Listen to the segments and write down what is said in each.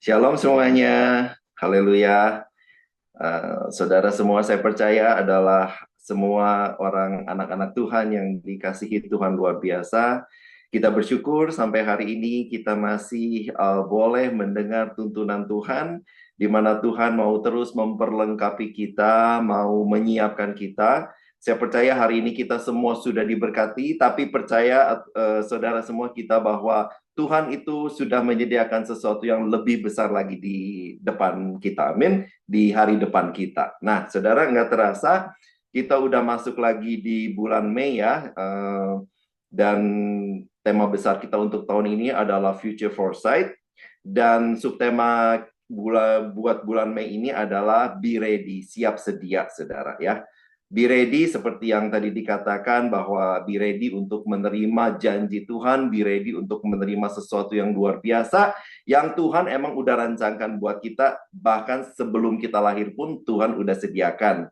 Shalom semuanya, haleluya. Saudara semua, saya percaya adalah semua orang anak-anak Tuhan yang dikasihi Tuhan luar biasa. Kita bersyukur sampai hari ini kita masih boleh mendengar tuntunan Tuhan, di mana Tuhan mau terus memperlengkapi kita, mau menyiapkan kita. Saya percaya hari ini kita semua sudah diberkati, tapi percaya saudara semua kita bahwa Tuhan itu sudah menyediakan sesuatu yang lebih besar lagi di depan kita. Amin. Di hari depan kita. Nah, saudara, nggak terasa kita udah masuk lagi di bulan Mei ya. Dan tema besar kita untuk tahun ini adalah Future Foresight. Dan subtema buat bulan Mei ini adalah Be Ready, siap sedia, saudara ya. Be ready seperti yang tadi dikatakan bahwa be ready untuk menerima janji Tuhan, be ready untuk menerima sesuatu yang luar biasa yang Tuhan emang udah rancangkan buat kita, bahkan sebelum kita lahir pun Tuhan udah sediakan.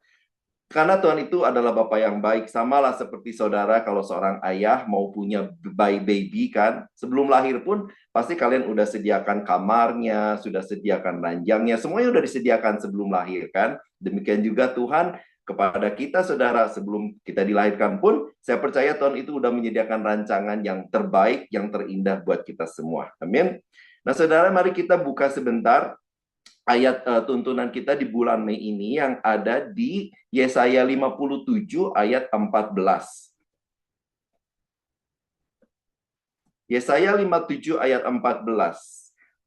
Karena Tuhan itu adalah Bapa yang baik, samalah seperti saudara kalau seorang ayah mau punya baby kan, sebelum lahir pun pasti kalian udah sediakan kamarnya, sudah sediakan ranjangnya, semuanya udah disediakan sebelum lahir kan. Demikian juga Tuhan kepada kita saudara sebelum kita dilahirkan pun, saya percaya Tuhan itu udah menyediakan rancangan yang terbaik, yang terindah buat kita semua. Amin. Nah saudara, mari kita buka sebentar ayat tuntunan kita di bulan Mei ini yang ada di Yesaya 57 ayat 14. Yesaya 57 ayat 14.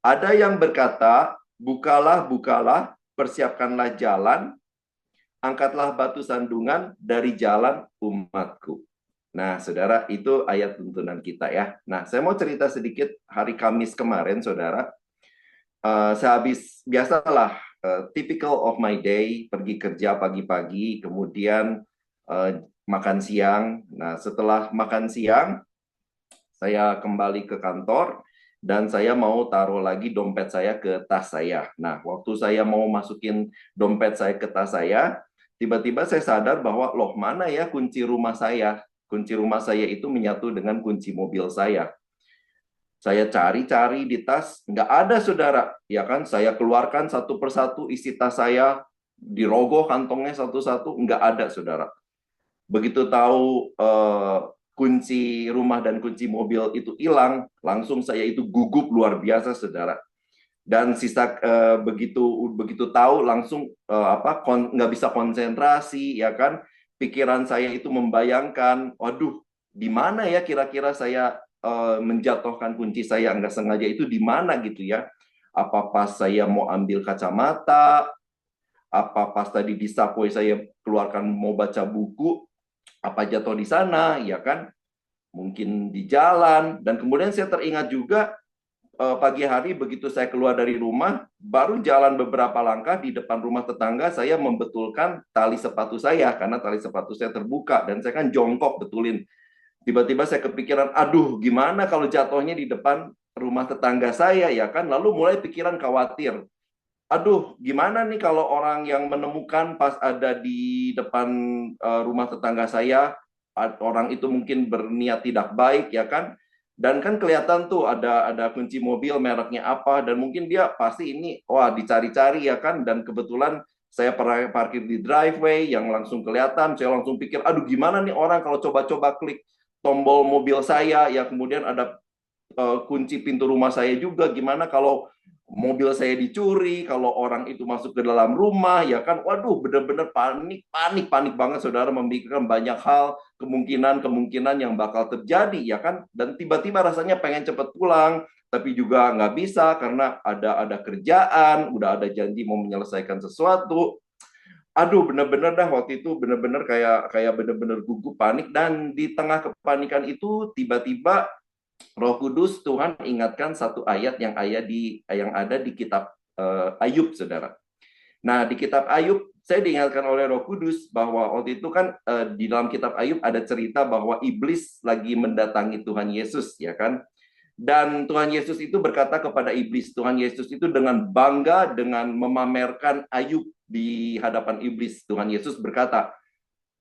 Ada yang berkata, bukalah, bukalah, persiapkanlah jalan, angkatlah batu sandungan dari jalan umatku. Nah, saudara, itu ayat tuntunan kita ya. Nah, saya mau cerita sedikit hari Kamis kemarin, saudara. Sehabis biasalah typical of my day, pergi kerja pagi-pagi, kemudian makan siang. Nah, setelah makan siang, saya kembali ke kantor dan saya mau taruh lagi dompet saya ke tas saya. Nah, waktu saya mau masukin dompet saya ke tas saya, tiba-tiba saya sadar bahwa loh, mana ya kunci rumah saya? Kunci rumah saya itu menyatu dengan kunci mobil saya. Saya cari-cari di tas, nggak ada saudara. Ya kan, saya keluarkan satu persatu isi tas saya, dirogoh kantongnya satu-satu, nggak ada saudara. Begitu tahu kunci rumah dan kunci mobil itu hilang, langsung saya itu gugup luar biasa saudara. Dan sisa begitu tahu langsung nggak bisa konsentrasi ya kan. Pikiran saya itu membayangkan, waduh, di mana ya kira-kira saya menjatuhkan kunci saya nggak sengaja itu di mana gitu ya. Apa pas saya mau ambil kacamata, apa pas tadi di subway saya keluarkan mau baca buku, apa jatuh di sana ya kan. Mungkin di jalan. Dan kemudian saya teringat juga pagi hari begitu saya keluar dari rumah, baru jalan beberapa langkah di depan rumah tetangga, saya membetulkan tali sepatu saya karena tali sepatu saya terbuka dan saya kan jongkok betulin. Tiba-tiba saya kepikiran, aduh gimana kalau jatuhnya di depan rumah tetangga saya ya kan, lalu mulai pikiran khawatir. Aduh gimana nih kalau orang yang menemukan pas ada di depan rumah tetangga saya, orang itu mungkin berniat tidak baik ya kan. Dan kan kelihatan tuh ada kunci mobil mereknya apa dan mungkin dia pasti ini wah dicari-cari ya kan, dan kebetulan saya pernah parkir di driveway yang langsung kelihatan. Saya langsung pikir aduh gimana nih orang kalau coba-coba klik tombol mobil saya ya, kemudian ada kunci pintu rumah saya juga, gimana kalau mobil saya dicuri, kalau orang itu masuk ke dalam rumah ya kan. Waduh benar-benar panik banget saudara, memikirkan banyak hal, kemungkinan yang bakal terjadi ya kan. Dan tiba-tiba rasanya pengen cepat pulang tapi juga nggak bisa karena ada kerjaan, udah ada janji mau menyelesaikan sesuatu. Aduh bener-bener dah waktu itu bener-bener kayak kayak bener-bener gugup panik. Dan di tengah kepanikan itu tiba-tiba Roh Kudus Tuhan ingatkan satu ayat yang ada di kitab Ayub, saudara. Nah, di kitab Ayub saya diingatkan oleh Roh Kudus bahwa waktu itu kan di dalam kitab Ayub ada cerita bahwa iblis lagi mendatangi Tuhan Yesus, ya kan? Dan Tuhan Yesus itu berkata kepada iblis, Tuhan Yesus itu dengan bangga dengan memamerkan Ayub di hadapan iblis. Tuhan Yesus berkata,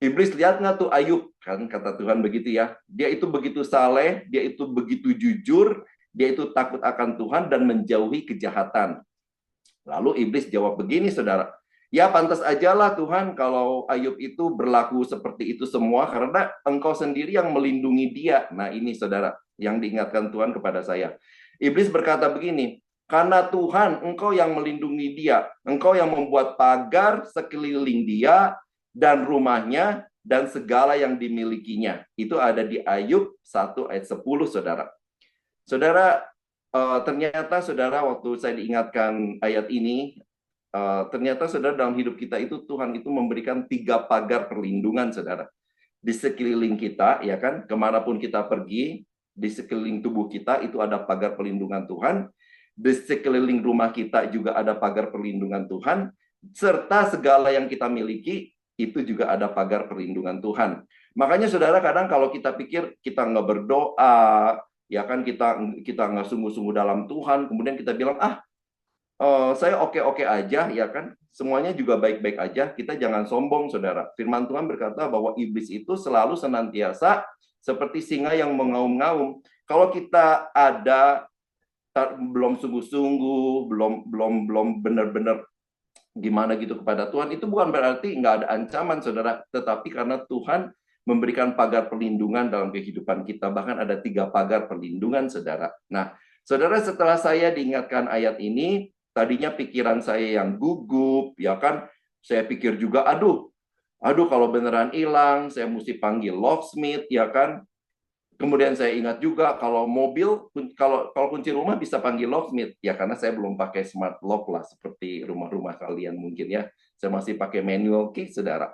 iblis lihat nggak tuh Ayub, kan kata Tuhan begitu ya. Dia itu begitu saleh, dia itu begitu jujur, dia itu takut akan Tuhan dan menjauhi kejahatan. Lalu iblis jawab begini, saudara. Ya pantas ajalah Tuhan kalau Ayub itu berlaku seperti itu semua karena engkau sendiri yang melindungi dia. Nah ini saudara, yang diingatkan Tuhan kepada saya. Iblis berkata begini, karena Tuhan engkau yang melindungi dia, engkau yang membuat pagar sekeliling dia dan rumahnya dan segala yang dimilikinya. Itu ada di Ayub 1 ayat 10, saudara. Saudara, ternyata saudara waktu saya diingatkan ayat ini, ternyata saudara dalam hidup kita itu Tuhan itu memberikan 3 pagar perlindungan, saudara. Di sekeliling kita, ya kan, kemanapun kita pergi, di sekeliling tubuh kita itu ada pagar perlindungan Tuhan. Di sekeliling rumah kita juga ada pagar perlindungan Tuhan. Serta segala yang kita miliki, itu juga ada pagar perlindungan Tuhan. Makanya saudara kadang kalau kita pikir kita nggak berdoa, ya kan kita nggak sungguh-sungguh dalam Tuhan, kemudian kita bilang, saya oke-oke aja, ya kan? Semuanya juga baik-baik aja. Kita jangan sombong, saudara. Firman Tuhan berkata bahwa iblis itu selalu senantiasa seperti singa yang mengaum-ngaum. Kalau kita ada belum sungguh-sungguh, belum benar-benar gimana gitu kepada Tuhan, itu bukan berarti nggak ada ancaman, saudara. Tetapi karena Tuhan memberikan pagar perlindungan dalam kehidupan kita, bahkan ada 3 pagar perlindungan, saudara. Nah, saudara, setelah saya diingatkan ayat ini, tadinya pikiran saya yang gugup, ya kan? Saya pikir juga, aduh kalau beneran hilang, saya mesti panggil locksmith, ya kan? Kemudian saya ingat juga kalau mobil, kalau kunci rumah bisa panggil locksmith, ya karena saya belum pakai smart lock lah, seperti rumah-rumah kalian mungkin ya. Saya masih pakai manual key, saudara.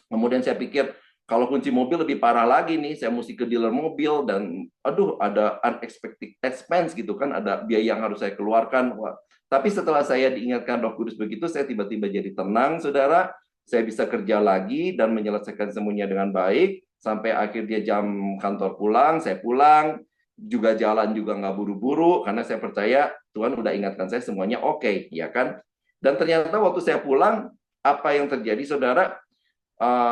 Kemudian saya pikir, kalau kunci mobil lebih parah lagi nih, saya mesti ke dealer mobil, dan ada unexpected expense gitu kan, ada biaya yang harus saya keluarkan. Wah. Tapi setelah saya diingatkan Roh Kudus begitu, saya tiba-tiba jadi tenang, saudara. Saya bisa kerja lagi dan menyelesaikan semuanya dengan baik, sampai akhirnya jam kantor pulang, saya pulang, juga jalan juga nggak buru-buru, karena saya percaya Tuhan udah ingatkan saya semuanya oke, ya kan? Dan ternyata waktu saya pulang, apa yang terjadi, saudara?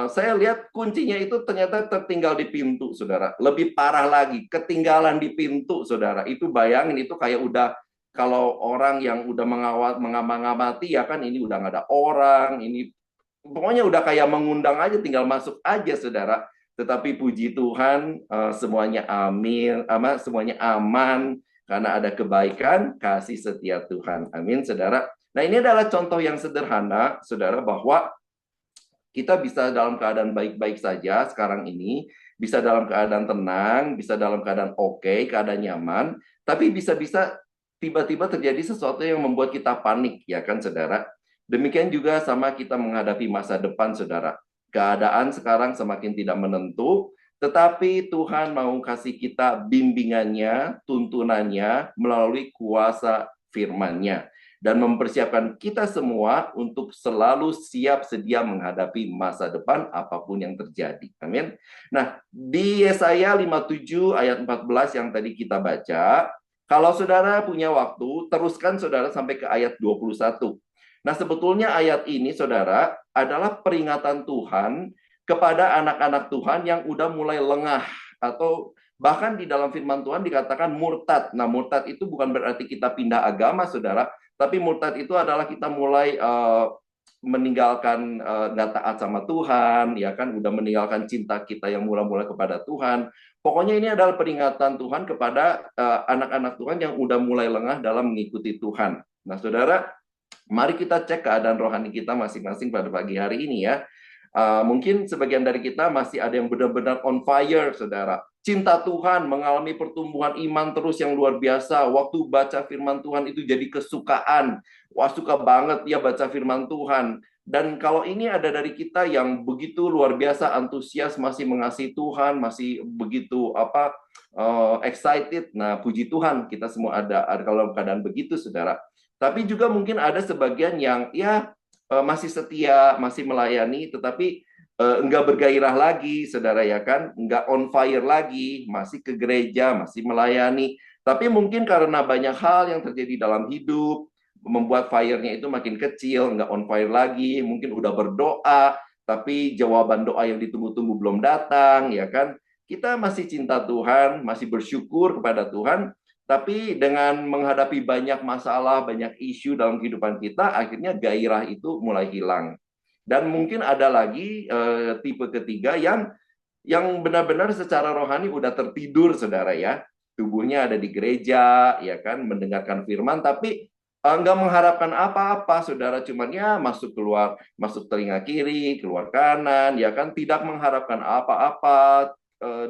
Saya lihat kuncinya itu ternyata tertinggal di pintu, saudara. Lebih parah lagi, ketinggalan di pintu, saudara. Itu bayangin, itu kayak udah, kalau orang yang udah mengamati, ya kan, ini udah nggak ada orang, ini pokoknya udah kayak mengundang aja, tinggal masuk aja, saudara. Tetapi puji Tuhan, semuanya semuanya aman, karena ada kebaikan, kasih setia Tuhan. Amin, saudara. Nah, ini adalah contoh yang sederhana, saudara, bahwa kita bisa dalam keadaan baik-baik saja sekarang ini, bisa dalam keadaan tenang, bisa dalam keadaan oke, keadaan nyaman, tapi bisa-bisa tiba-tiba terjadi sesuatu yang membuat kita panik, ya kan, saudara? Demikian juga sama kita menghadapi masa depan, saudara. Keadaan sekarang semakin tidak menentu, tetapi Tuhan mau kasih kita bimbingannya, tuntunannya melalui kuasa firman-Nya, dan mempersiapkan kita semua untuk selalu siap sedia menghadapi masa depan apapun yang terjadi. Amin. Nah, di Yesaya 57 ayat 14 yang tadi kita baca, kalau saudara punya waktu, teruskan saudara sampai ke ayat 21. Nah, sebetulnya ayat ini, saudara, adalah peringatan Tuhan kepada anak-anak Tuhan yang udah mulai lengah, atau bahkan di dalam firman Tuhan dikatakan murtad. Nah, murtad itu bukan berarti kita pindah agama, saudara, tapi murtad itu adalah kita mulai meninggalkan, nggak taat sama Tuhan, ya kan, udah meninggalkan cinta kita yang mula-mula kepada Tuhan. Pokoknya ini adalah peringatan Tuhan kepada anak-anak Tuhan yang udah mulai lengah dalam mengikuti Tuhan. Nah, saudara, mari kita cek keadaan rohani kita masing-masing pada pagi hari ini ya. Mungkin sebagian dari kita masih ada yang benar-benar on fire, saudara. Cinta Tuhan, mengalami pertumbuhan iman terus yang luar biasa. Waktu baca firman Tuhan itu jadi kesukaan. Wah, suka banget ya baca firman Tuhan. Dan kalau ini ada dari kita yang begitu luar biasa antusias, masih mengasihi Tuhan, masih begitu excited. Nah, puji Tuhan, kita semua ada kalau keadaan begitu, saudara. Tapi juga mungkin ada sebagian yang ya masih setia, masih melayani, tetapi enggak bergairah lagi, saudara, ya kan? Enggak on fire lagi, masih ke gereja, masih melayani. Tapi mungkin karena banyak hal yang terjadi dalam hidup, membuat fire-nya itu makin kecil, enggak on fire lagi, mungkin udah berdoa, tapi jawaban doa yang ditunggu-tunggu belum datang, ya kan? Kita masih cinta Tuhan, masih bersyukur kepada Tuhan, Tapi dengan menghadapi banyak masalah, banyak isu dalam kehidupan kita, akhirnya gairah itu mulai hilang. Dan mungkin ada lagi tipe ketiga yang benar-benar secara rohani udah tertidur, saudara ya. Tubuhnya ada di gereja, ya kan, mendengarkan firman, tapi nggak mengharapkan apa-apa, saudara. Cuman ya masuk keluar, masuk telinga kiri, keluar kanan, ya kan, tidak mengharapkan apa-apa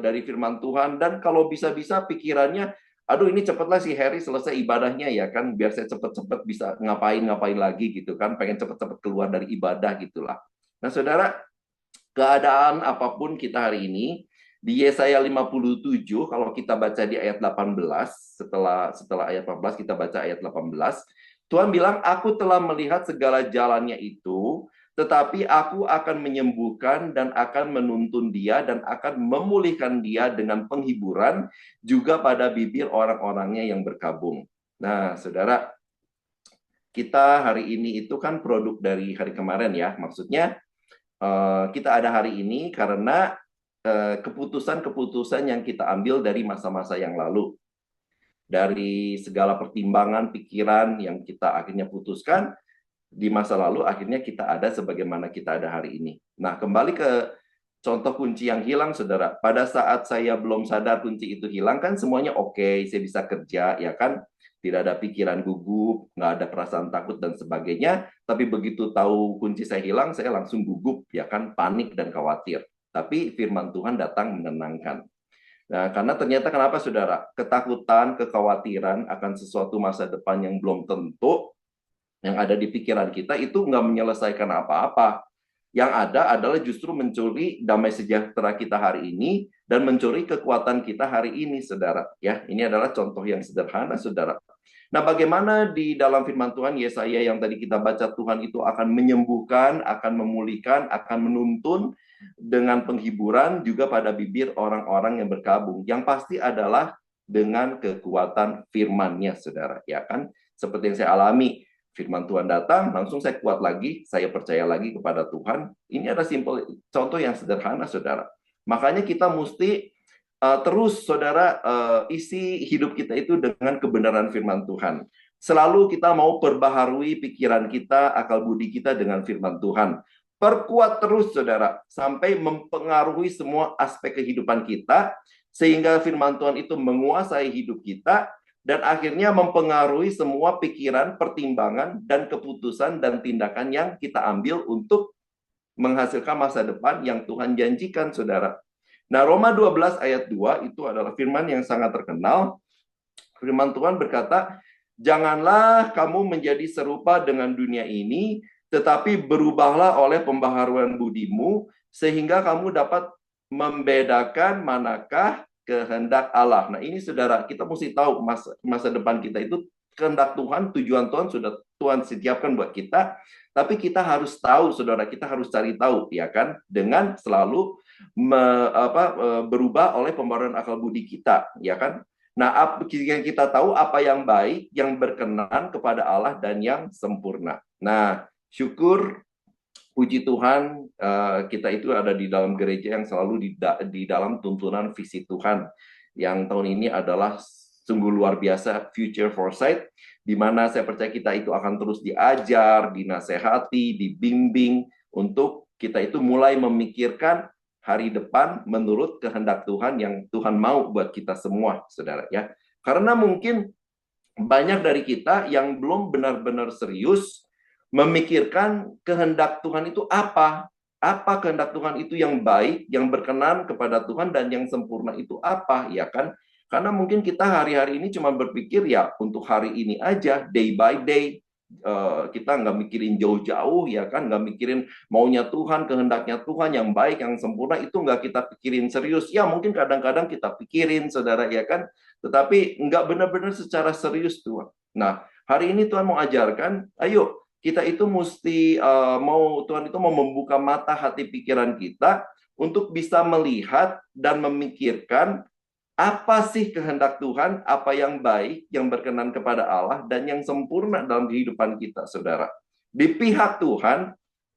dari firman Tuhan. Dan kalau bisa-bisa pikirannya, aduh ini cepatlah si Harry selesai ibadahnya ya kan, biar saya cepet-cepet bisa ngapain-ngapain lagi gitu kan, pengen cepet-cepet keluar dari ibadah gitulah. Nah, saudara, keadaan apapun kita hari ini, di Yesaya 57 kalau kita baca di ayat 18, setelah ayat 14 kita baca ayat 18, Tuhan bilang, aku telah melihat segala jalannya itu, tetapi aku akan menyembuhkan dan akan menuntun dia dan akan memulihkan dia dengan penghiburan juga pada bibir orang-orangnya yang berkabung. Nah, saudara, kita hari ini itu kan produk dari hari kemarin ya, maksudnya kita ada hari ini karena keputusan-keputusan yang kita ambil dari masa-masa yang lalu. Dari segala pertimbangan, pikiran yang kita akhirnya putuskan di masa lalu, akhirnya kita ada sebagaimana kita ada hari ini. Nah, kembali ke contoh kunci yang hilang, saudara. Pada saat saya belum sadar kunci itu hilang, kan semuanya oke, saya bisa kerja, ya kan? Tidak ada pikiran gugup, nggak ada perasaan takut dan sebagainya. Tapi begitu tahu kunci saya hilang, saya langsung gugup, ya kan? Panik dan khawatir. Tapi firman Tuhan datang menenangkan. Nah, karena ternyata kenapa, saudara? Ketakutan, kekhawatiran akan sesuatu masa depan yang belum tentu, yang ada di pikiran kita itu nggak menyelesaikan apa-apa. Yang ada adalah justru mencuri damai sejahtera kita hari ini dan mencuri kekuatan kita hari ini, saudara. Ya, ini adalah contoh yang sederhana, saudara. Nah, bagaimana di dalam firman Tuhan Yesaya yang tadi kita baca, Tuhan itu akan menyembuhkan, akan memulihkan, akan menuntun dengan penghiburan juga pada bibir orang-orang yang berkabung. Yang pasti adalah dengan kekuatan firman-Nya, saudara. Ya kan? Seperti yang saya alami, firman Tuhan datang, langsung saya kuat lagi, saya percaya lagi kepada Tuhan. Ini ada simple contoh yang sederhana, saudara. Makanya kita mesti terus, saudara, isi hidup kita itu dengan kebenaran firman Tuhan. Selalu kita mau perbaharui pikiran kita, akal budi kita dengan firman Tuhan. Perkuat terus, saudara, sampai mempengaruhi semua aspek kehidupan kita, sehingga firman Tuhan itu menguasai hidup kita, dan akhirnya mempengaruhi semua pikiran, pertimbangan, dan keputusan dan tindakan yang kita ambil untuk menghasilkan masa depan yang Tuhan janjikan, saudara. Nah, Roma 12 ayat 2 itu adalah firman yang sangat terkenal. Firman Tuhan berkata, janganlah kamu menjadi serupa dengan dunia ini, tetapi berubahlah oleh pembaharuan budimu, sehingga kamu dapat membedakan manakah kehendak Allah. Nah, ini saudara, kita mesti tahu masa depan kita itu kehendak Tuhan, tujuan Tuhan sudah Tuhan sediakan buat kita, tapi kita harus tahu, saudara, kita harus cari tahu, ya kan, dengan selalu berubah oleh pembaharuan akal budi kita, ya kan. Nah, yang kita tahu apa yang baik, yang berkenan kepada Allah dan yang sempurna. Nah, syukur, puji Tuhan, kita itu ada di dalam gereja yang selalu di dalam tuntunan visi Tuhan. Yang tahun ini adalah sungguh luar biasa, Future Foresight, di mana saya percaya kita itu akan terus diajar, dinasehati, dibimbing, untuk kita itu mulai memikirkan hari depan menurut kehendak Tuhan yang Tuhan mau buat kita semua, saudara ya. Karena mungkin banyak dari kita yang belum benar-benar serius memikirkan kehendak Tuhan itu apa. Apa kehendak Tuhan itu yang baik, yang berkenan kepada Tuhan, dan yang sempurna itu apa, ya kan? Karena mungkin kita hari-hari ini cuma berpikir ya untuk hari ini aja, day by day. Kita nggak mikirin jauh-jauh, ya kan, nggak mikirin maunya Tuhan, kehendaknya Tuhan yang baik, yang sempurna, itu nggak kita pikirin serius. Ya mungkin kadang-kadang kita pikirin, saudara, ya kan, tetapi nggak benar-benar secara serius Tuhan. Nah, hari ini Tuhan mau ajarkan, ayo kita itu mesti Tuhan itu mau membuka mata hati pikiran kita untuk bisa melihat dan memikirkan apa sih kehendak Tuhan, apa yang baik, yang berkenan kepada Allah, dan yang sempurna dalam kehidupan kita, saudara. Di pihak Tuhan,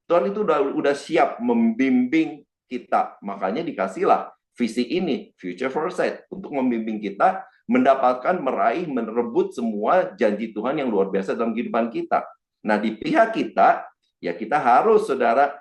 Tuhan itu udah siap membimbing kita. Makanya dikasihlah visi ini, Future Foresight, untuk membimbing kita mendapatkan, meraih, merebut semua janji Tuhan yang luar biasa dalam kehidupan kita. Nah, di pihak kita, ya kita harus, saudara,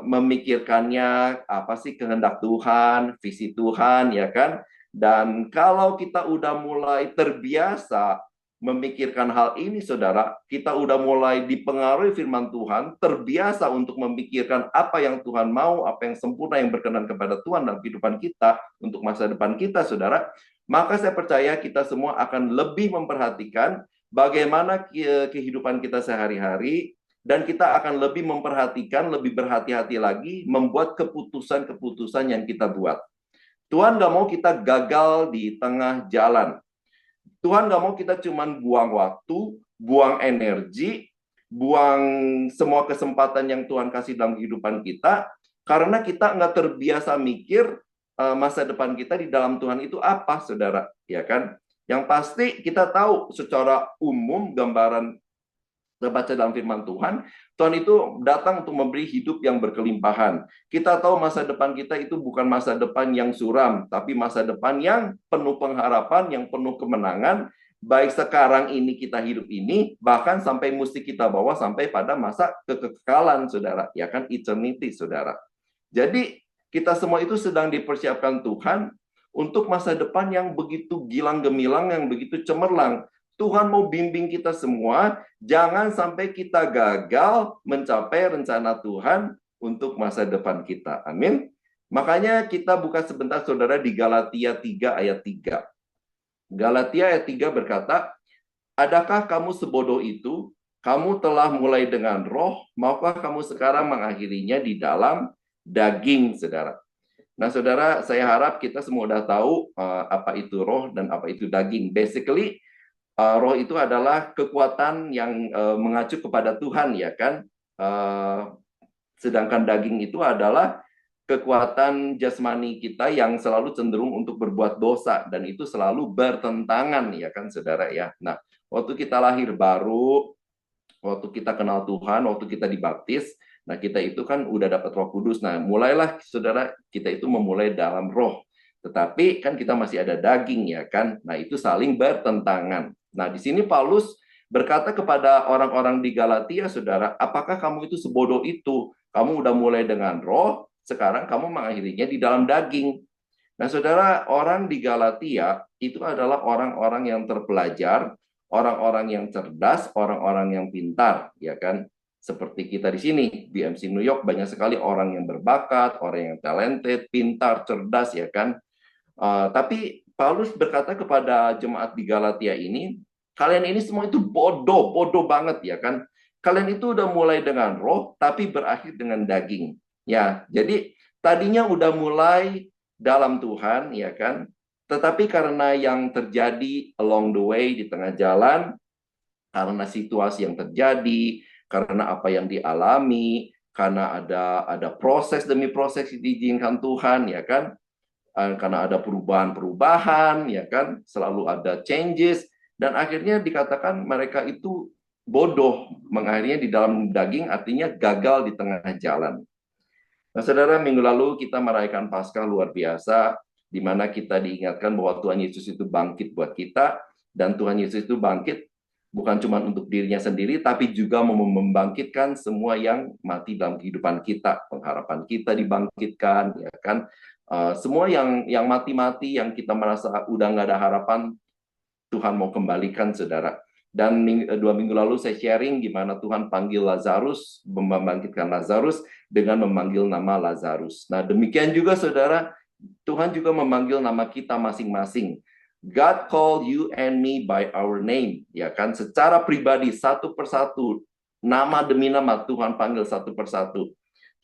memikirkannya apa sih kehendak Tuhan, visi Tuhan, ya kan? Dan kalau kita udah mulai terbiasa memikirkan hal ini, saudara, kita udah mulai dipengaruhi firman Tuhan, terbiasa untuk memikirkan apa yang Tuhan mau, apa yang sempurna, yang berkenan kepada Tuhan dalam kehidupan kita, untuk masa depan kita, saudara, maka saya percaya kita semua akan lebih memperhatikan bagaimana kehidupan kita sehari-hari, dan kita akan lebih memperhatikan, lebih berhati-hati lagi membuat keputusan-keputusan yang kita buat. Tuhan nggak mau kita gagal di tengah jalan. Tuhan nggak mau kita cuman buang waktu, buang energi, buang semua kesempatan yang Tuhan kasih dalam kehidupan kita, karena kita nggak terbiasa mikir masa depan kita di dalam Tuhan itu apa, saudara, ya kan? Yang pasti kita tahu secara umum gambaran terbaca dalam firman Tuhan, Tuhan itu datang untuk memberi hidup yang berkelimpahan. Kita tahu masa depan kita itu bukan masa depan yang suram, tapi masa depan yang penuh pengharapan, yang penuh kemenangan, baik sekarang ini kita hidup ini, bahkan sampai mesti kita bawa sampai pada masa kekekalan, saudara. Ya kan, eternity, saudara. Jadi, kita semua itu sedang dipersiapkan Tuhan untuk masa depan yang begitu gilang gemilang, yang begitu cemerlang. Tuhan mau bimbing kita semua, jangan sampai kita gagal mencapai rencana Tuhan untuk masa depan kita. Amin. Makanya kita buka sebentar, saudara, di Galatia 3 ayat 3. Galatia ayat 3 berkata, adakah kamu sebodoh itu? Kamu telah mulai dengan roh, maukah kamu sekarang mengakhirinya di dalam daging, saudara? Nah, saudara, saya harap kita semua sudah tahu apa itu roh dan apa itu daging. Basically, roh itu adalah kekuatan yang mengacu kepada Tuhan, ya kan? Sedangkan daging itu adalah kekuatan jasmani kita yang selalu cenderung untuk berbuat dosa, dan itu selalu bertentangan, ya kan, saudara, ya. Nah, waktu kita lahir baru, waktu kita kenal Tuhan, waktu kita dibaptis, nah kita itu kan udah dapat Roh Kudus. Nah, mulailah, saudara, kita itu memulai dalam roh. Tetapi kan kita masih ada daging, ya kan? Nah, itu saling bertentangan. Nah, di sini Paulus berkata kepada orang-orang di Galatia, saudara, apakah kamu itu sebodoh itu? Kamu udah mulai dengan roh, sekarang kamu mengakhirinya di dalam daging. Nah, saudara, orang di Galatia itu adalah orang-orang yang terpelajar, orang-orang yang cerdas, orang-orang yang pintar, ya kan? Seperti kita di sini, BMC New York, banyak sekali orang yang berbakat, orang yang talented, pintar, cerdas, ya kan? Tapi Paulus berkata kepada jemaat di Galatia ini, kalian ini semua itu bodoh, bodoh banget, ya kan? Kalian itu udah mulai dengan roh, tapi berakhir dengan daging. Ya, jadi tadinya udah mulai dalam Tuhan, ya kan? Tetapi karena yang terjadi along the way, di tengah jalan, karena situasi yang terjadi, karena apa yang dialami, karena ada proses demi proses yang diizinkan Tuhan, ya kan? Karena ada perubahan-perubahan, ya kan, selalu ada changes, dan akhirnya dikatakan mereka itu bodoh, mengakhirinya di dalam daging, artinya gagal di tengah jalan. Nah, saudara, minggu lalu kita merayakan Paskah luar biasa, di mana kita diingatkan bahwa Tuhan Yesus itu bangkit buat kita, dan Tuhan Yesus itu bangkit bukan cuma untuk dirinya sendiri, tapi juga membangkitkan semua yang mati dalam kehidupan kita. Pengharapan kita dibangkitkan, ya kan? Semua yang mati-mati, yang kita merasa udah nggak ada harapan, Tuhan mau kembalikan, saudara. Dan 2 minggu lalu saya sharing gimana Tuhan panggil Lazarus, membangkitkan Lazarus dengan memanggil nama Lazarus. Nah, demikian juga, saudara, Tuhan juga memanggil nama kita masing-masing. God called you and me by our name, ya kan? Secara pribadi, satu persatu, nama demi nama Tuhan panggil satu persatu.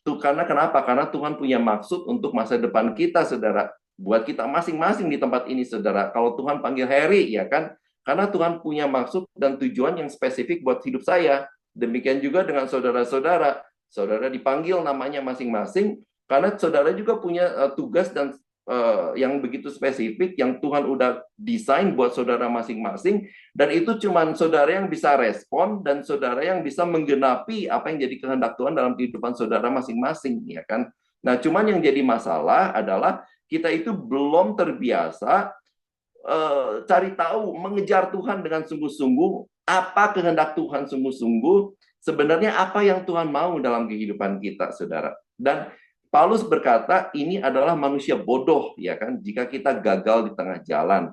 Tuh, karena kenapa? Karena Tuhan punya maksud untuk masa depan kita, saudara. Buat kita masing-masing di tempat ini, saudara. Kalau Tuhan panggil Harry, ya kan? Karena Tuhan punya maksud dan tujuan yang spesifik buat hidup saya. Demikian juga dengan saudara-saudara. Saudara dipanggil namanya masing-masing, karena saudara juga punya tugas dan yang begitu spesifik yang Tuhan udah desain buat saudara masing-masing, dan itu cuma saudara yang bisa respon dan saudara yang bisa menggenapi apa yang jadi kehendak Tuhan dalam kehidupan saudara masing-masing, ya kan? Nah, cuman yang jadi masalah adalah kita itu belum terbiasa cari tahu, mengejar Tuhan dengan sungguh-sungguh, apa kehendak Tuhan sungguh-sungguh, sebenarnya apa yang Tuhan mau dalam kehidupan kita, saudara. Dan Paulus berkata, ini adalah manusia bodoh, ya kan, jika kita gagal di tengah jalan.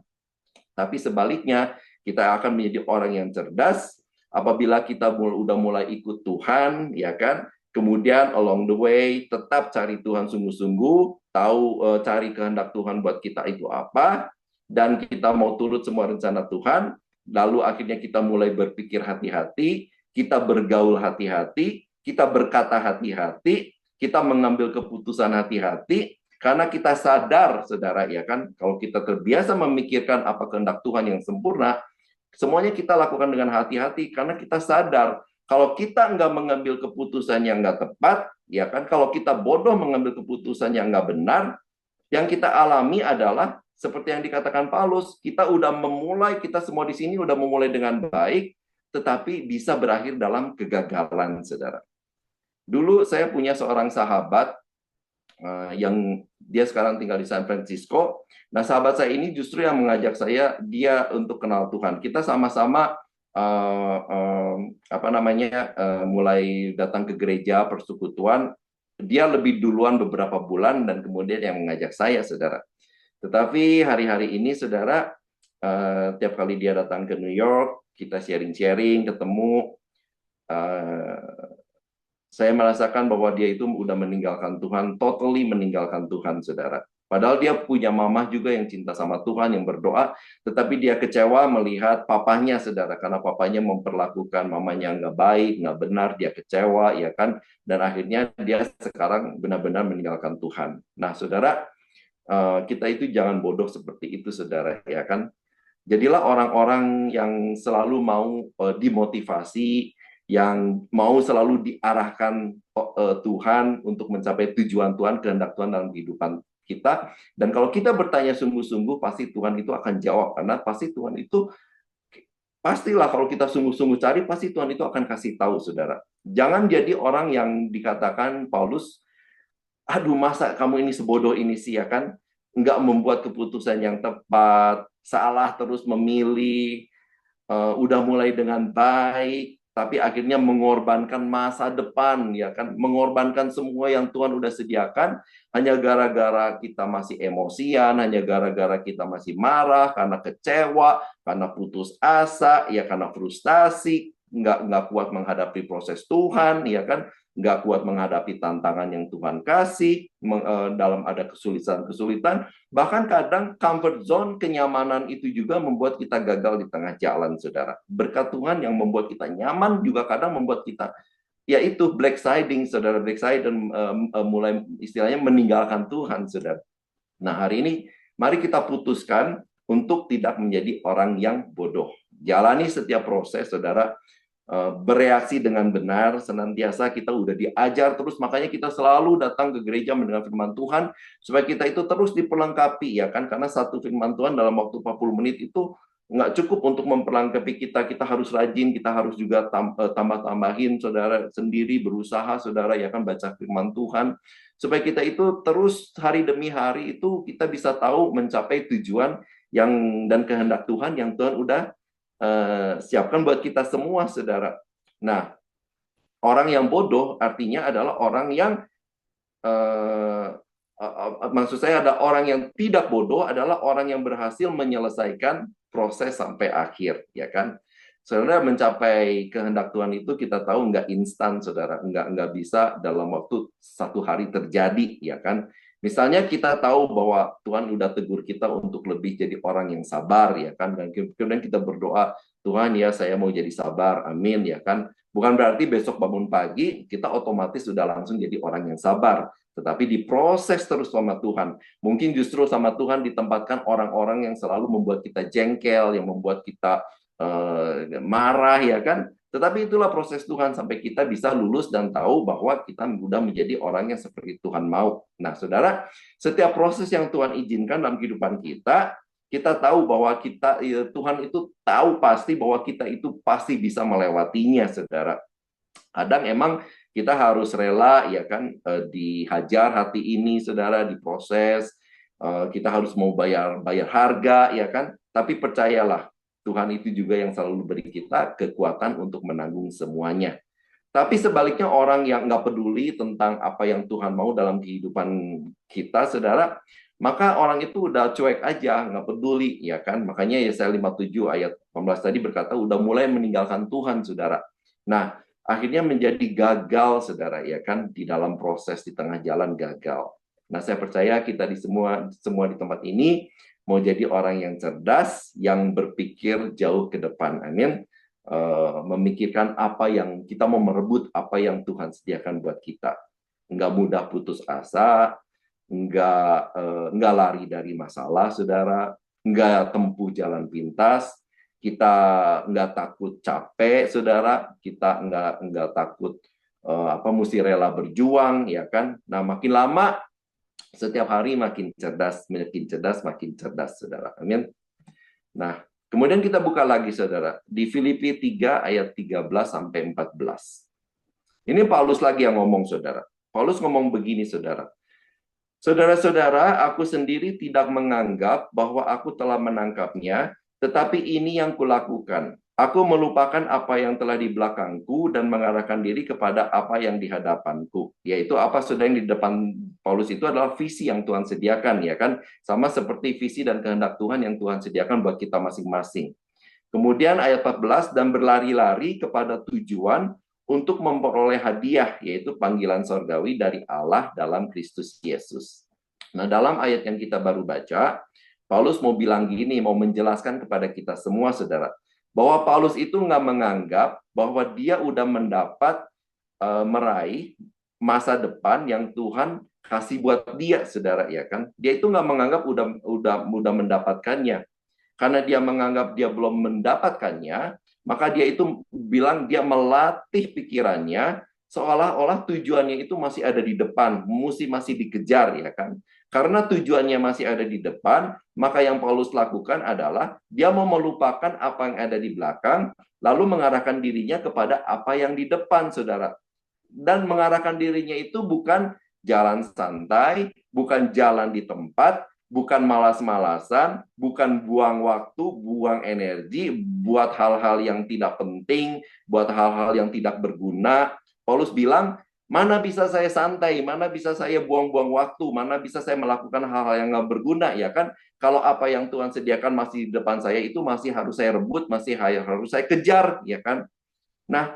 Tapi sebaliknya, kita akan menjadi orang yang cerdas apabila kita udah mulai ikut Tuhan, ya kan. Kemudian along the way tetap cari Tuhan sungguh-sungguh, tahu cari kehendak Tuhan buat kita itu apa, dan kita mau turut semua rencana Tuhan. Lalu akhirnya kita mulai berpikir hati-hati, kita bergaul hati-hati, kita berkata hati-hati, kita mengambil keputusan hati-hati, karena kita sadar, saudara, ya kan, kalau kita terbiasa memikirkan apa kehendak Tuhan yang sempurna, semuanya kita lakukan dengan hati-hati, karena kita sadar, kalau kita nggak mengambil keputusan yang nggak tepat, ya kan, kalau kita bodoh mengambil keputusan yang nggak benar, yang kita alami adalah, seperti yang dikatakan Paulus, kita udah memulai, kita semua di sini udah memulai dengan baik, tetapi bisa berakhir dalam kegagalan, saudara. Dulu saya punya seorang sahabat, yang dia sekarang tinggal di San Francisco. Nah, sahabat saya ini justru yang mengajak saya dia untuk kenal Tuhan. Kita sama-sama mulai datang ke gereja persekutuan. Dia lebih duluan beberapa bulan dan kemudian yang mengajak saya, saudara. Tetapi hari-hari ini, saudara, tiap kali dia datang ke New York, kita sharing-sharing, ketemu. Saya merasakan bahwa dia itu udah meninggalkan Tuhan, totally meninggalkan Tuhan, saudara. Padahal dia punya mamah juga yang cinta sama Tuhan, yang berdoa, tetapi dia kecewa melihat papahnya, saudara, karena papanya memperlakukan mamanya nggak baik, nggak benar, dia kecewa, ya kan? Dan akhirnya dia sekarang benar-benar meninggalkan Tuhan. Nah, saudara, kita itu jangan bodoh seperti itu, saudara, ya kan? Jadilah orang-orang yang selalu mau dimotivasi, yang mau selalu diarahkan Tuhan untuk mencapai tujuan Tuhan, kehendak Tuhan dalam kehidupan kita. Dan kalau kita bertanya sungguh-sungguh, pasti Tuhan itu akan jawab. Karena pasti Tuhan itu, pastilah kalau kita sungguh-sungguh cari, pasti Tuhan itu akan kasih tahu, saudara. Jangan jadi orang yang dikatakan Paulus, aduh masa kamu ini sebodoh ini sih, ya kan? Nggak membuat keputusan yang tepat, salah terus memilih, udah mulai dengan baik, tapi akhirnya mengorbankan masa depan, ya kan, mengorbankan semua yang Tuhan udah sediakan hanya gara-gara kita masih emosian, hanya gara-gara kita masih marah, karena kecewa, karena putus asa, ya karena frustasi, nggak kuat menghadapi proses Tuhan, ya kan, nggak kuat menghadapi tantangan yang Tuhan kasih, dalam ada kesulitan-kesulitan. Bahkan kadang comfort zone, kenyamanan itu juga membuat kita gagal di tengah jalan, saudara. Berkat Tuhan yang membuat kita nyaman juga kadang membuat kita, yaitu backsliding, saudara, backsliding, mulai istilahnya meninggalkan Tuhan, saudara. Nah, hari ini mari kita putuskan untuk tidak menjadi orang yang bodoh. Jalani setiap proses, saudara, bereaksi dengan benar, senantiasa kita udah diajar terus, makanya kita selalu datang ke gereja mendengar firman Tuhan, supaya kita itu terus diperlengkapi, ya kan, karena satu firman Tuhan dalam waktu 40 menit itu nggak cukup untuk memperlengkapi kita, kita harus rajin, kita harus juga tambah-tambahin, saudara, sendiri berusaha, saudara, ya kan, baca firman Tuhan, supaya kita itu terus hari demi hari itu kita bisa tahu mencapai tujuan yang dan kehendak Tuhan yang Tuhan udah siapkan buat kita semua, saudara. Nah, orang yang bodoh artinya adalah orang yang maksud saya ada orang yang tidak bodoh adalah orang yang berhasil menyelesaikan proses sampai akhir, ya kan? Saudara, mencapai kehendak Tuhan itu kita tahu nggak instan, saudara, nggak bisa dalam waktu satu hari terjadi, ya kan? Misalnya kita tahu bahwa Tuhan udah tegur kita untuk lebih jadi orang yang sabar, ya kan? Dan kemudian kita berdoa, Tuhan ya saya mau jadi sabar, amin, ya kan? Bukan berarti besok bangun pagi kita otomatis sudah langsung jadi orang yang sabar. Tetapi diproses terus sama Tuhan. Mungkin justru sama Tuhan ditempatkan orang-orang yang selalu membuat kita jengkel, yang membuat kita marah, ya kan? Tetapi itulah proses Tuhan sampai kita bisa lulus dan tahu bahwa kita sudah menjadi orang yang seperti Tuhan mau. Nah, saudara, setiap proses yang Tuhan izinkan dalam kehidupan kita, kita tahu bahwa Tuhan itu tahu pasti bahwa kita itu pasti bisa melewatinya, saudara. Kadang emang kita harus rela, ya kan, dihajar hati ini, saudara, diproses, kita harus mau bayar harga, ya kan? Tapi percayalah, Tuhan itu juga yang selalu beri kita kekuatan untuk menanggung semuanya. Tapi sebaliknya orang yang nggak peduli tentang apa yang Tuhan mau dalam kehidupan kita, saudara, maka orang itu udah cuek aja, nggak peduli, ya kan? Makanya Yesaya 57 ayat 18 tadi berkata, udah mulai meninggalkan Tuhan, saudara. Nah, akhirnya menjadi gagal, saudara, ya kan? Di dalam proses, di tengah jalan gagal. Nah, saya percaya kita di semua di tempat ini mau jadi orang yang cerdas, yang berpikir jauh ke depan. Amin. Memikirkan apa yang kita mau merebut, apa yang Tuhan sediakan buat kita. Nggak mudah putus asa, nggak lari dari masalah, saudara, nggak tempuh jalan pintas, kita nggak takut capek, saudara, kita nggak takut mesti rela berjuang, ya kan? Nah, makin lama setiap hari makin cerdas, makin cerdas, saudara. Amin. Nah, kemudian kita buka lagi, saudara, di Filipi 3 ayat 13 sampai 14. Ini Paulus lagi yang ngomong, saudara. Paulus ngomong begini, saudara. Saudara-saudara, aku sendiri tidak menganggap bahwa aku telah menangkapnya, tetapi ini yang kulakukan. Aku melupakan apa yang telah di belakangku dan mengarahkan diri kepada apa yang di hadapanku. Yaitu apa, saudara, yang di depan Paulus itu adalah visi yang Tuhan sediakan, ya kan? Sama seperti visi dan kehendak Tuhan yang Tuhan sediakan buat kita masing-masing. Kemudian ayat 14, dan berlari-lari kepada tujuan untuk memperoleh hadiah, yaitu panggilan sorgawi dari Allah dalam Kristus Yesus. Nah, dalam ayat yang kita baru baca, Paulus mau bilang gini, mau menjelaskan kepada kita semua, saudara, bahwa Paulus itu nggak menganggap bahwa dia udah mendapat meraih masa depan yang Tuhan kasih buat dia, saudara, ya kan? Dia itu nggak menganggap udah mendapatkannya. Karena dia menganggap dia belum mendapatkannya, maka dia itu bilang dia melatih pikirannya seolah-olah tujuannya itu masih ada di depan, masih dikejar, ya kan? Karena tujuannya masih ada di depan, maka yang Paulus lakukan adalah dia mau melupakan apa yang ada di belakang, lalu mengarahkan dirinya kepada apa yang di depan, saudara. Dan mengarahkan dirinya itu bukan jalan santai, bukan jalan di tempat, bukan malas-malasan, bukan buang waktu, buang energi, buat hal-hal yang tidak penting, buat hal-hal yang tidak berguna. Paulus bilang, mana bisa saya santai, mana bisa saya buang-buang waktu, mana bisa saya melakukan hal-hal yang nggak berguna, ya kan? Kalau apa yang Tuhan sediakan masih di depan saya, itu masih harus saya rebut, masih harus saya kejar, ya kan? Nah,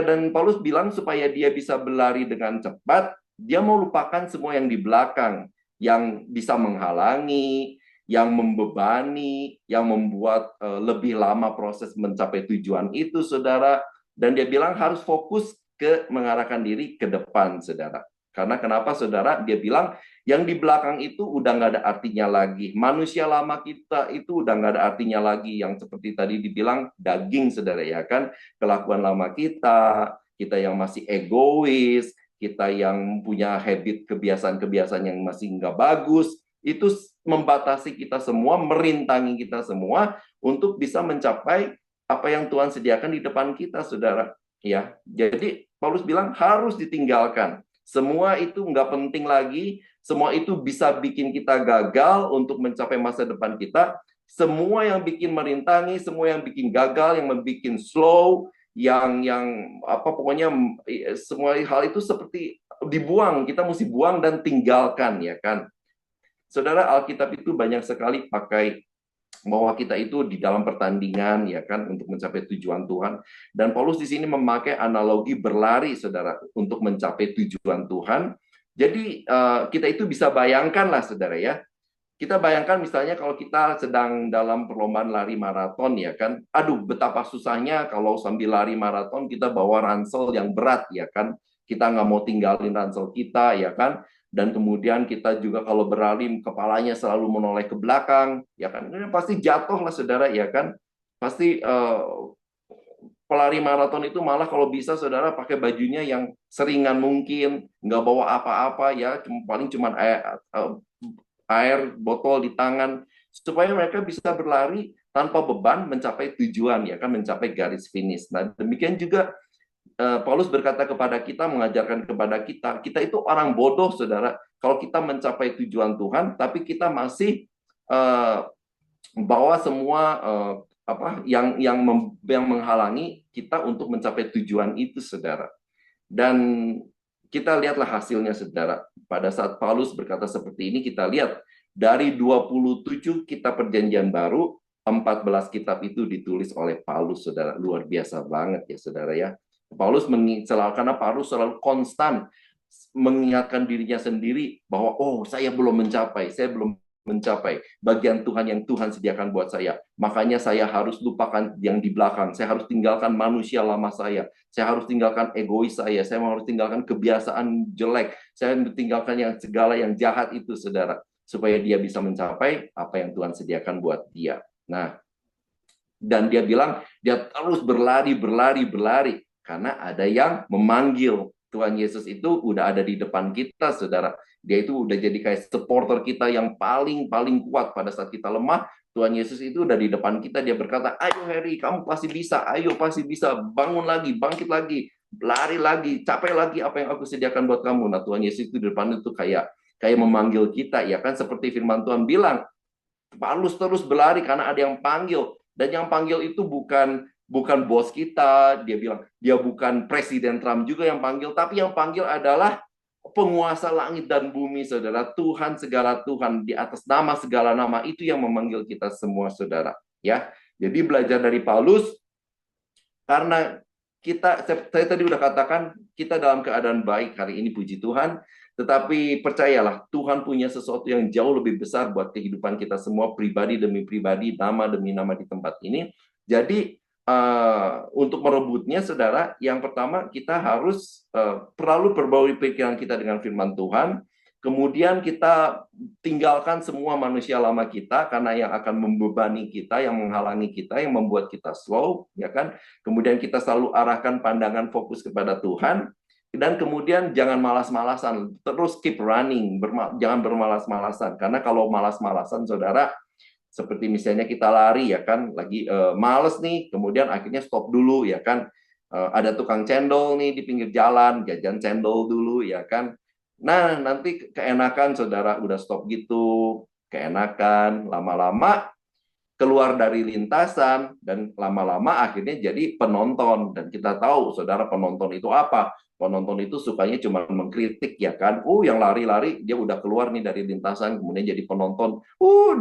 dan Paulus bilang supaya dia bisa berlari dengan cepat, dia mau lupakan semua yang di belakang, yang bisa menghalangi, yang membebani, yang membuat lebih lama proses mencapai tujuan itu, saudara. Dan dia bilang harus fokus ke mengarahkan diri ke depan, saudara. Karena kenapa, saudara? Dia bilang yang di belakang itu udah nggak ada artinya lagi. Manusia lama kita itu udah nggak ada artinya lagi. Yang seperti tadi dibilang daging, saudara, ya kan? Kelakuan lama kita yang masih egois, kita yang punya habit kebiasaan-kebiasaan yang masih nggak bagus, itu membatasi kita semua, merintangi kita semua untuk bisa mencapai apa yang Tuhan sediakan di depan kita, saudara. Ya, jadi Paulus bilang harus ditinggalkan. Semua itu nggak penting lagi, semua itu bisa bikin kita gagal untuk mencapai masa depan kita. Semua yang bikin merintangi, semua yang bikin gagal, yang membuat slow, yang pokoknya semua hal itu seperti dibuang, kita mesti buang dan tinggalkan, ya kan. Saudara, Alkitab itu banyak sekali pakai bahwa kita itu di dalam pertandingan, ya kan, untuk mencapai tujuan Tuhan. Dan Paulus di sini memakai analogi berlari, saudara, untuk mencapai tujuan Tuhan. Jadi kita itu bisa bayangkan lah, saudara, ya. Kita bayangkan misalnya kalau kita sedang dalam perlombaan lari maraton, ya kan. Aduh, betapa susahnya kalau sambil lari maraton kita bawa ransel yang berat, ya kan. Kita nggak mau tinggalin ransel kita, ya kan. Dan kemudian kita juga kalau berlari kepalanya selalu menoleh ke belakang, ya kan. Ini pasti jatuh lah, saudara, ya kan. Pasti pelari maraton itu malah kalau bisa, saudara, pakai bajunya yang seringan mungkin, nggak bawa apa-apa, ya, paling cuma air botol di tangan, supaya mereka bisa berlari tanpa beban mencapai tujuan, ya kan, mencapai garis finish. Nah, demikian juga Paulus berkata kepada kita, mengajarkan kepada kita, kita itu orang bodoh, saudara. Kalau kita mencapai tujuan Tuhan, tapi kita masih bawa semua yang menghalangi kita untuk mencapai tujuan itu, saudara. Dan kita lihatlah hasilnya, saudara. Pada saat Paulus berkata seperti ini, kita lihat dari 27 kitab perjanjian baru, 14 kitab itu ditulis oleh Paulus, saudara. Luar biasa banget ya, saudara ya. Karena Paulus selalu konstan mengingatkan dirinya sendiri bahwa saya belum mencapai bagian Tuhan yang Tuhan sediakan buat saya. Makanya saya harus lupakan yang di belakang. Saya harus tinggalkan manusia lama saya. Saya harus tinggalkan egois saya. Saya harus tinggalkan kebiasaan jelek. Saya harus tinggalkan yang segala yang jahat itu, saudara. Supaya dia bisa mencapai apa yang Tuhan sediakan buat dia. Nah, dan dia bilang, dia terus berlari. Karena ada yang memanggil. Tuhan Yesus itu udah ada di depan kita, saudara. Dia itu udah jadi kayak supporter kita yang paling kuat pada saat kita lemah. Tuhan Yesus itu udah di depan kita. Dia berkata, ayo Harry, kamu pasti bisa. Ayo pasti bisa. Bangun lagi, bangkit lagi. Lari lagi, capai lagi apa yang aku sediakan buat kamu. Nah, Tuhan Yesus itu di depan itu kayak memanggil kita, ya kan? Seperti firman Tuhan bilang, Paulus terus berlari karena ada yang panggil. Dan yang panggil itu bukan bos kita. Dia bilang, dia bukan Presiden Trump juga yang panggil, tapi yang panggil adalah penguasa langit dan bumi, saudara. Tuhan segala Tuhan, di atas nama segala nama, itu yang memanggil kita semua, saudara. Ya, jadi belajar dari Paulus, karena saya tadi udah katakan, kita dalam keadaan baik hari ini, puji Tuhan. Tetapi percayalah, Tuhan punya sesuatu yang jauh lebih besar buat kehidupan kita semua, pribadi demi pribadi, nama demi nama di tempat ini. Jadi, untuk merebutnya, saudara, yang pertama kita harus perlu perbaharui pikiran kita dengan firman Tuhan. Kemudian kita tinggalkan semua manusia lama kita, karena yang akan membebani kita, yang menghalangi kita, yang membuat kita slow, ya kan? Kemudian kita selalu arahkan pandangan fokus kepada Tuhan. Dan kemudian jangan malas-malasan, terus keep running, jangan bermalas-malasan. Karena kalau malas-malasan, saudara, seperti misalnya kita lari, ya kan, lagi males nih, kemudian akhirnya stop dulu, ya kan. Ada tukang cendol nih di pinggir jalan, jajan cendol dulu, ya kan. Nah, nanti keenakan, saudara, udah stop gitu, keenakan, lama-lama keluar dari lintasan, dan lama-lama akhirnya jadi penonton. Dan kita tahu, saudara, penonton itu apa? Penonton itu sukanya cuma mengkritik, ya kan? Yang lari-lari, dia udah keluar nih dari lintasan, kemudian jadi penonton.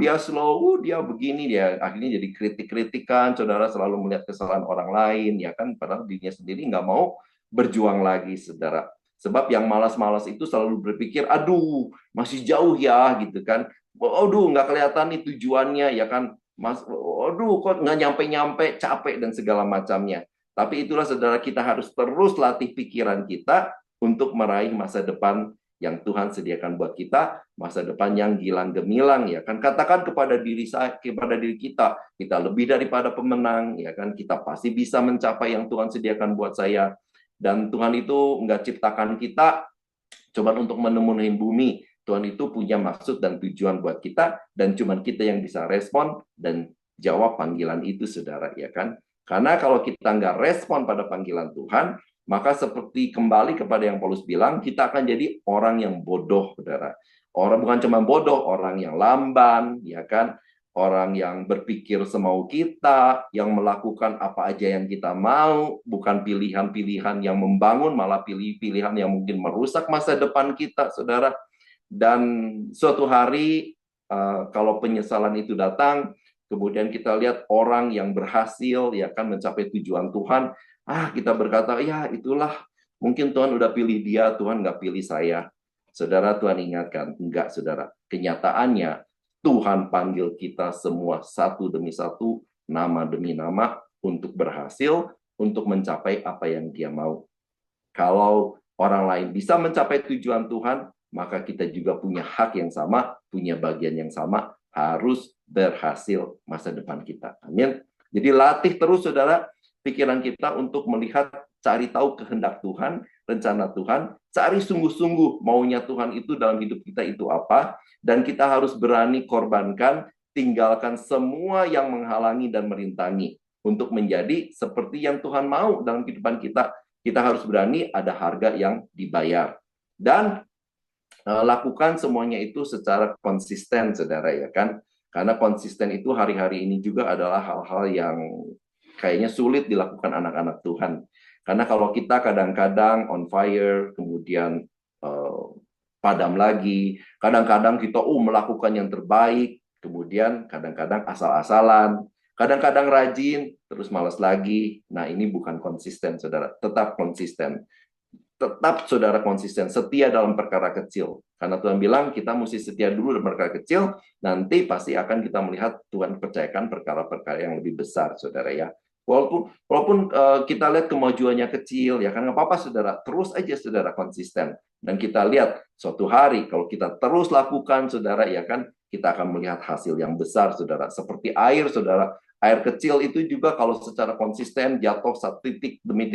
Dia slow, dia begini, dia akhirnya jadi kritik-kritikan, saudara, selalu melihat kesalahan orang lain, ya kan? Padahal dirinya sendiri nggak mau berjuang lagi, saudara. Sebab yang malas-malas itu selalu berpikir, aduh, masih jauh ya, gitu kan? Aduh, nggak kelihatan nih tujuannya, ya kan? Aduh, kok nggak nyampe-nyampe, capek, dan segala macamnya. Tapi itulah, saudara, kita harus terus latih pikiran kita untuk meraih masa depan yang Tuhan sediakan buat kita, masa depan yang gilang gemilang, ya kan. Katakan kepada diri kita lebih daripada pemenang, ya kan. Kita pasti bisa mencapai yang Tuhan sediakan buat saya. Dan Tuhan itu nggak ciptakan kita cuma untuk memenuhi bumi. Tuhan itu punya maksud dan tujuan buat kita, dan cuma kita yang bisa respon dan jawab panggilan itu, saudara, ya kan? Karena kalau kita nggak respon pada panggilan Tuhan, maka seperti kembali kepada yang Paulus bilang, kita akan jadi orang yang bodoh, saudara. Orang bukan cuma bodoh, orang yang lamban, ya kan? Orang yang berpikir semau kita, yang melakukan apa aja yang kita mau, bukan pilihan-pilihan yang membangun, malah pilihan yang mungkin merusak masa depan kita, saudara. Dan suatu hari, kalau penyesalan itu datang, kemudian kita lihat orang yang berhasil, ya kan, mencapai tujuan Tuhan, kita berkata, ya itulah, mungkin Tuhan udah pilih dia, Tuhan nggak pilih saya. Saudara, Tuhan ingatkan, enggak, saudara. Kenyataannya, Tuhan panggil kita semua satu demi satu, nama demi nama, untuk berhasil, untuk mencapai apa yang dia mau. Kalau orang lain bisa mencapai tujuan Tuhan, maka kita juga punya hak yang sama, punya bagian yang sama, harus berhasil masa depan kita. Amin. Jadi latih terus, saudara, pikiran kita untuk melihat, cari tahu kehendak Tuhan, rencana Tuhan, cari sungguh-sungguh maunya Tuhan itu dalam hidup kita itu apa, dan kita harus berani korbankan, tinggalkan semua yang menghalangi dan merintangi, untuk menjadi seperti yang Tuhan mau dalam kehidupan kita. Kita harus berani, ada harga yang dibayar. Dan lakukan semuanya itu secara konsisten, saudara, ya kan? Karena konsisten itu hari-hari ini juga adalah hal-hal yang kayaknya sulit dilakukan anak-anak Tuhan. Karena kalau kita kadang-kadang on fire, kemudian uh, padam lagi, kadang-kadang kita melakukan yang terbaik, kemudian kadang-kadang asal-asalan, kadang-kadang rajin, terus malas lagi. Nah, ini bukan konsisten, saudara. Tetap konsisten. Tetap saudara konsisten, setia dalam perkara kecil. Karena Tuhan bilang kita mesti setia dulu dalam perkara kecil, nanti pasti akan kita melihat Tuhan percayakan perkara-perkara yang lebih besar, saudara ya. Walaupun kita lihat kemajuannya kecil, ya kan nggak apa-apa, saudara. Terus aja, saudara, konsisten. Dan kita lihat suatu hari kalau kita terus lakukan, saudara, ya kan, kita akan melihat hasil yang besar, saudara. Seperti air, saudara. Air kecil itu juga kalau secara konsisten jatuh satu titik demi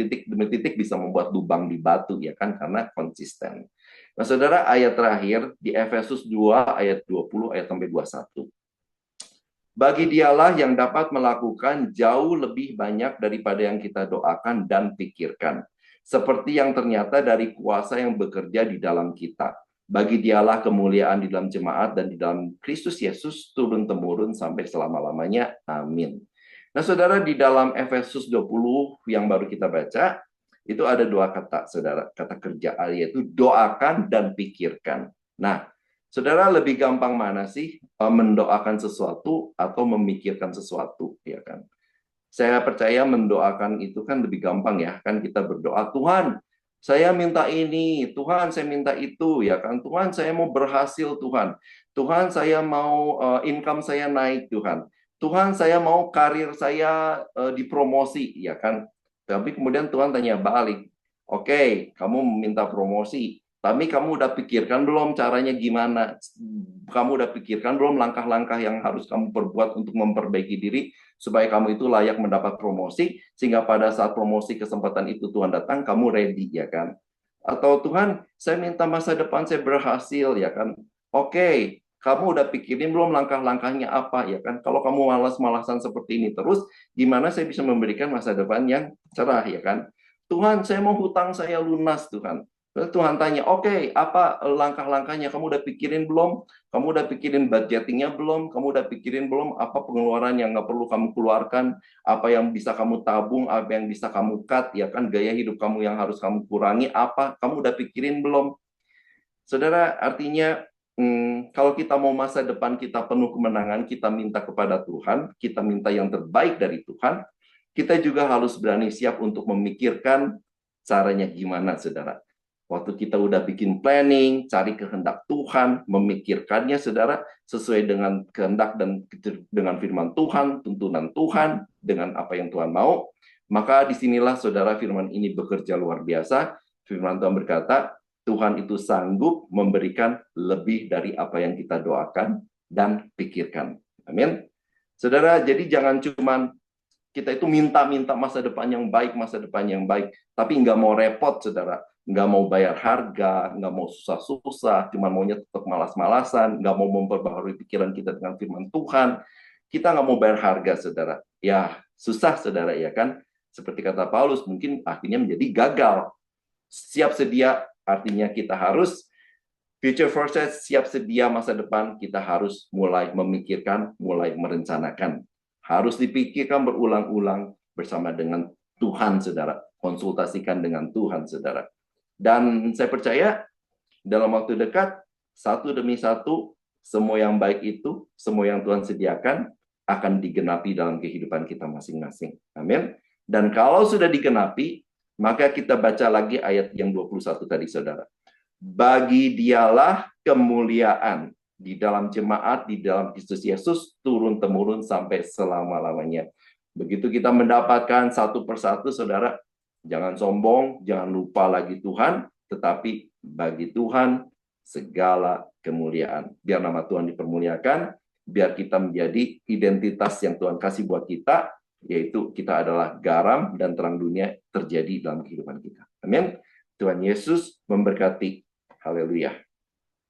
titik bisa membuat lubang di batu, ya kan, karena konsisten. Nah, saudara, ayat terakhir di Efesus 2 ayat 20 ayat sampai 21. Bagi dialah yang dapat melakukan jauh lebih banyak daripada yang kita doakan dan pikirkan. Seperti yang ternyata dari kuasa yang bekerja di dalam kita. Bagi dialah kemuliaan di dalam jemaat dan di dalam Kristus Yesus turun-temurun sampai selama-lamanya. Amin. Nah, saudara, di dalam Efesus 20 yang baru kita baca, itu ada dua kata, saudara. Kata kerja, yaitu doakan dan pikirkan. Nah, saudara, lebih gampang mana sih mendoakan sesuatu atau memikirkan sesuatu, ya kan? Saya percaya mendoakan itu kan lebih gampang, ya kan, kita berdoa, Tuhan, saya minta ini, Tuhan, saya minta itu, ya kan, Tuhan, saya mau berhasil, Tuhan, Tuhan, saya mau income saya naik, Tuhan, Tuhan, saya mau karir saya dipromosi, ya kan. Tapi kemudian Tuhan tanya balik, oke, kamu minta promosi, tapi kamu udah pikirkan belum caranya gimana? Kamu udah pikirkan belum langkah-langkah yang harus kamu perbuat untuk memperbaiki diri supaya kamu itu layak mendapat promosi, sehingga pada saat promosi kesempatan itu Tuhan datang, kamu ready, ya kan? Atau Tuhan, saya minta masa depan saya berhasil, ya kan? Oke, kamu udah pikirin belum langkah-langkahnya apa, ya kan? Kalau kamu malas-malasan seperti ini terus, gimana saya bisa memberikan masa depan yang cerah, ya kan? Tuhan, saya mau hutang saya lunas, Tuhan. Lalu Tuhan tanya, oke, apa langkah-langkahnya? Kamu udah pikirin belum? Kamu udah pikirin budgetingnya belum? Kamu udah pikirin belum apa pengeluaran yang nggak perlu kamu keluarkan? Apa yang bisa kamu tabung? Apa yang bisa kamu cut? Ya kan, gaya hidup kamu yang harus kamu kurangi apa? Kamu udah pikirin belum? Saudara, artinya kalau kita mau masa depan kita penuh kemenangan, kita minta kepada Tuhan, kita minta yang terbaik dari Tuhan, kita juga harus berani siap untuk memikirkan caranya gimana, saudara. Waktu kita udah bikin planning, cari kehendak Tuhan, memikirkannya, saudara, sesuai dengan kehendak dan dengan firman Tuhan, tuntunan Tuhan, dengan apa yang Tuhan mau, maka disinilah, saudara, firman ini bekerja luar biasa. Firman Tuhan berkata, Tuhan itu sanggup memberikan lebih dari apa yang kita doakan dan pikirkan. Amin. Saudara, jadi jangan cuman kita itu minta-minta masa depan yang baik, masa depan yang baik, tapi nggak mau repot, saudara. Nggak mau bayar harga, nggak mau susah-susah, cuma maunya tetap malas-malasan, nggak mau memperbaharui pikiran kita dengan firman Tuhan. Kita nggak mau bayar harga, saudara. Ya, susah, saudara, ya kan? Seperti kata Paulus, mungkin akhirnya menjadi gagal. Siap sedia, artinya kita harus future foresight, siap sedia masa depan, kita harus mulai memikirkan, mulai merencanakan. Harus dipikirkan berulang-ulang bersama dengan Tuhan, saudara. Konsultasikan dengan Tuhan, saudara. Dan saya percaya dalam waktu dekat, satu demi satu, semua yang baik itu, semua yang Tuhan sediakan, akan digenapi dalam kehidupan kita masing-masing. Amin. Dan kalau sudah digenapi, maka kita baca lagi ayat yang 21 tadi, saudara. Bagi dialah kemuliaan di dalam jemaat, di dalam Kristus Yesus, turun-temurun sampai selama-lamanya. Begitu kita mendapatkan satu persatu, saudara, jangan sombong, jangan lupa lagi Tuhan, tetapi bagi Tuhan segala kemuliaan. Biar nama Tuhan dipermuliakan, biar kita menjadi identitas yang Tuhan kasih buat kita, yaitu kita adalah garam dan terang dunia terjadi dalam kehidupan kita. Amin. Tuhan Yesus memberkati. Haleluya.